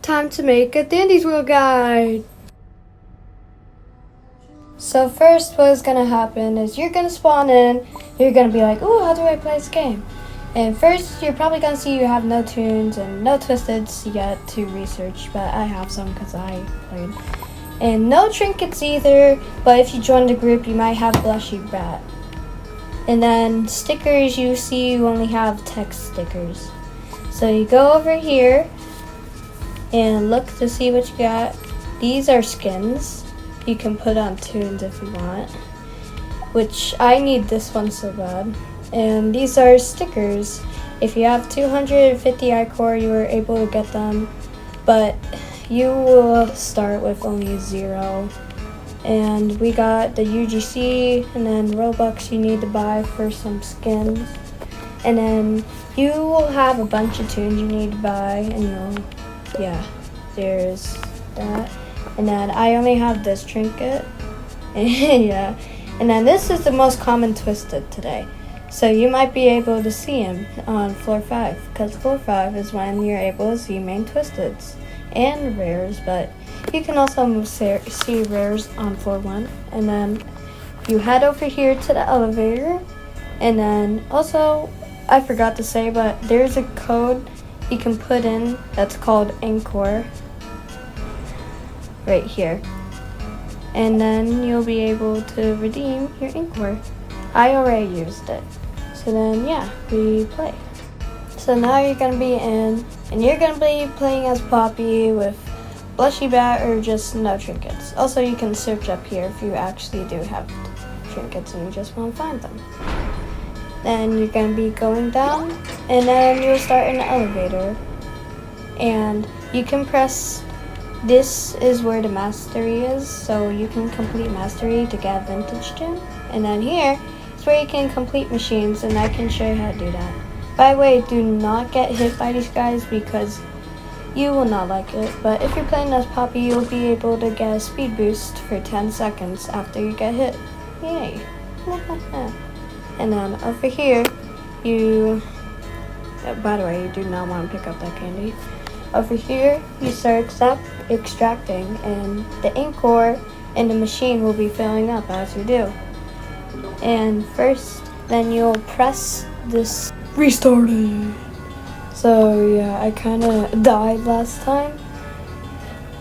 time to make a Dandy's World guide. So first what's gonna happen is you're gonna spawn in, you're gonna be like, ooh, how do I play this game? And first you're probably gonna see you have no tunes and no twisteds yet to research, but I have some because I played. And no trinkets either, but if you join the group you might have Blushy Brat. And then stickers, you see you only have text stickers. So you go over here and look to see what you got. These are skins. You can put on tunes if you want, which I need this one so bad. And these are stickers. If you have 250 iCore, you were able to get them, but you will start with only 0. And we got the UGC and then Robux you need to buy for some skins. And then you will have a bunch of tunes you need to buy, and there's that. And then I only have this trinket. Yeah. And then this is the most common twisted today. So you might be able to see him on floor 5, because floor 5 is when you're able to see main twisteds and rares, but you can also see rares on floor 1. And then you head over here to the elevator. And then also, I forgot to say, but there's a code you can put in that's called Encore right here. And then you'll be able to redeem your Encore. I already used it. So then, yeah, we play. So now you're going to be in, and you're going to be playing as Poppy with Blushy Bat or just no trinkets. Also, you can search up here if you actually do have trinkets and you just want to find them. Then you're going to be going down, and then you'll start in the elevator. And you can press, this is where the mastery is, so you can complete mastery to get vintage gem. And then here is where you can complete machines, and I can show you how to do that. By the way, do not get hit by these guys because you will not like it. But if you're playing as Poppy, you'll be able to get a speed boost for 10 seconds after you get hit. Yay. And then over here, by the way, you do not want to pick up that candy. Over here, you start extracting, and the Encore and the machine will be filling up as you do. And first, then you'll press this restart it. So yeah, I kind of died last time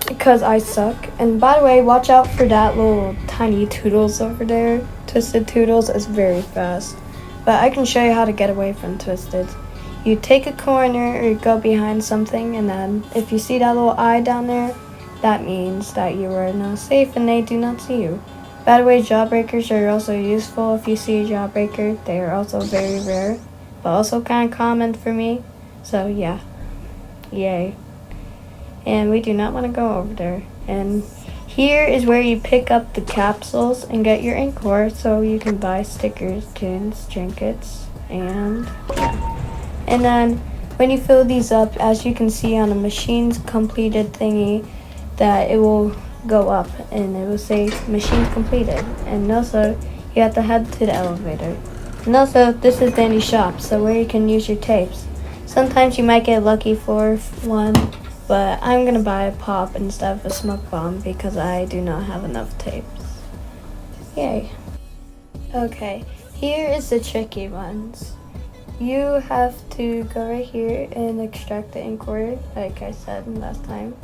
because I suck. And by the way, watch out for that little tiny Toodles over there. Twisted Toodles is very fast, but I can show you how to get away from Twisted. You take a corner or go behind something, and then if you see that little eye down there, that means that you are now safe and they do not see you. By the way, jawbreakers are also useful. If you see a jawbreaker, they are also very rare, but also kind of common for me. So yeah, yay. And we do not want to go over there. And here is where you pick up the capsules and get your Encore, so you can buy stickers, tunes, trinkets, and yeah. And then when you fill these up, as you can see on the machine's completed thingy, that it will go up and it will say machine completed. And also you have to head to the elevator. And also this is Dandy's shop, so where you can use your tapes. Sometimes you might get lucky for one, but I'm gonna buy a pop instead of a smoke bomb because I do not have enough tapes. Yay. Okay, here is the tricky ones. You have to go right here and extract the Encore, like I said last time.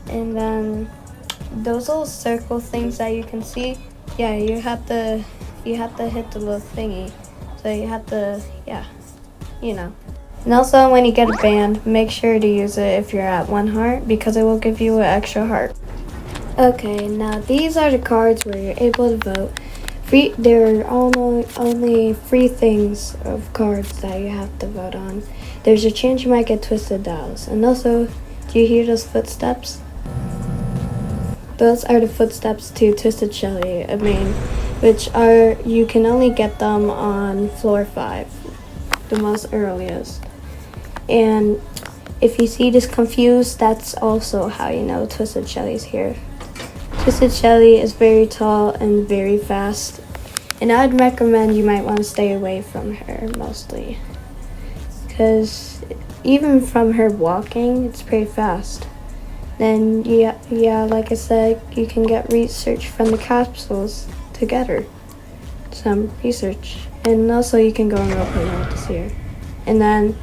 And then those little circle things that you can see, yeah, you have to hit the little thingy. So you have to, yeah, you know. And also when you get a band, make sure to use it if you're at 1 heart because it will give you an extra heart. Okay, now these are the cards where you're able to vote. There are only 3 things of cards that you have to vote on. There's a chance you might get twisted dials. And also, do you hear those footsteps? Those are the footsteps to Twisted Shelly, which are, you can only get them on floor 5, the most earliest. And if you see this confused, that's also how you know Twisted Shelly's here. Twisted Shelly is very tall and very fast, and I'd recommend you might want to stay away from her mostly, because even from her walking, it's pretty fast. Then yeah, like I said, you can get research from the capsules together. Some research. And also you can go and roleplay mode to see her. And then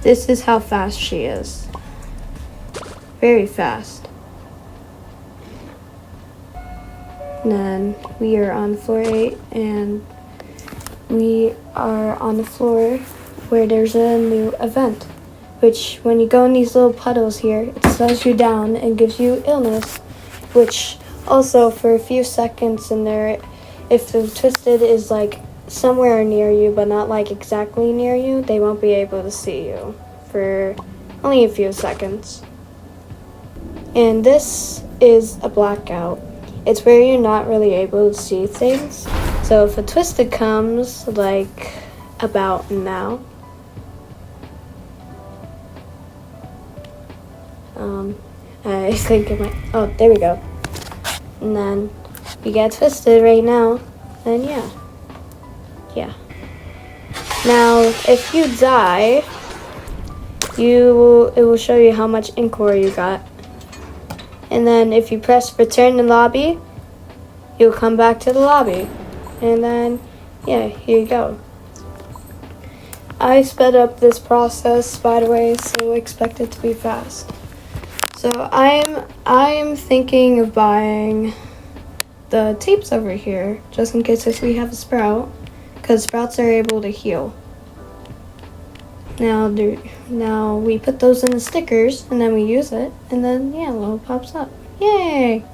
this is how fast she is. Very fast. And then we are on floor 8 and we are on the floor where there's a new event, which when you go in these little puddles here, it slows you down and gives you illness, which also for a few seconds in there, if the twisted is like somewhere near you but not like exactly near you, they won't be able to see you for only a few seconds. And this is a blackout. It's where you're not really able to see things. So if a twisted comes like about now, I think it might, oh, there we go. And then you get twisted right now, then yeah. Now, if you die, it will show you how much ink ore you got. And then if you press return to lobby, you'll come back to the lobby. And then, yeah, here you go. I sped up this process, by the way, so expect it to be fast. So I'm thinking of buying the tapes over here, just in case if we have a sprout, because sprouts are able to heal. Now we put those in the stickers, and then we use it, and then yeah, little pops up. Yay!